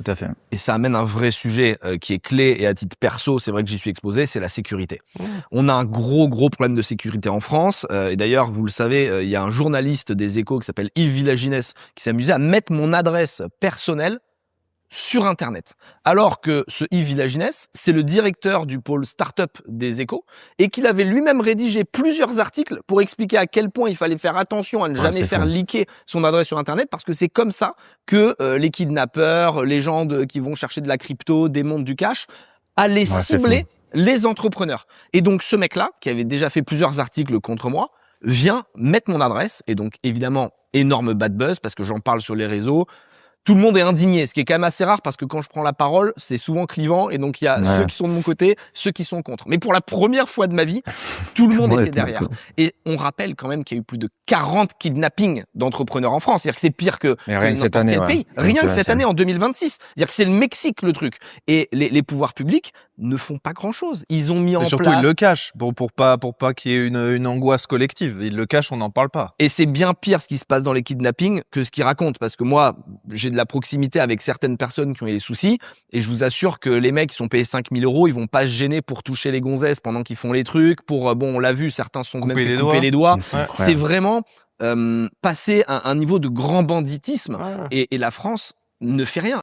Tout à fait. Et ça amène un vrai sujet qui est clé, et à titre perso, c'est vrai que j'y suis exposé, c'est la sécurité. On a un gros problème de sécurité en France. Et d'ailleurs, vous le savez, il y a un journaliste des Échos qui s'appelle Yves Villaginès qui s'est amusé à mettre mon adresse personnelle sur Internet. Alors que ce Yves Villaginès, c'est le directeur du pôle start-up des Échos et qu'il avait lui-même rédigé plusieurs articles pour expliquer à quel point il fallait faire attention à ne jamais faire leaker son adresse sur Internet, parce que c'est comme ça que les kidnappeurs, les gens qui vont chercher de la crypto, des mondes du cash, allaient cibler les entrepreneurs. Et donc ce mec-là, qui avait déjà fait plusieurs articles contre moi, vient mettre mon adresse, et donc évidemment énorme bad buzz parce que j'en parle sur les réseaux. Tout le monde est indigné, ce qui est quand même assez rare parce que quand je prends la parole, c'est souvent clivant, et donc il y a ceux qui sont de mon côté, ceux qui sont contre. Mais pour la première fois de ma vie, tout le monde était derrière. Et on rappelle quand même qu'il y a eu plus de 40 kidnappings d'entrepreneurs en France. C'est-à-dire que c'est pire que rien que cette année, pays. Rien que cette année en 2026. C'est-à-dire que c'est le Mexique le truc. Et les pouvoirs publics ne font pas grand-chose. Ils ont mis en place... Surtout, ils le cachent pour pas qu'il y ait une angoisse collective. Ils le cachent, on n'en parle pas. Et c'est bien pire ce qui se passe dans les kidnappings que ce qu'ils racontent. Parce que moi, j'ai de la proximité avec certaines personnes qui ont eu des soucis, et je vous assure que les mecs qui sont payés 5 000 €, ils vont pas se gêner pour toucher les gonzesses pendant qu'ils font les trucs, pour, bon, on l'a vu, certains sont même fait couper les doigts. C'est vraiment passer à un niveau de grand banditisme, et la France ne fait rien.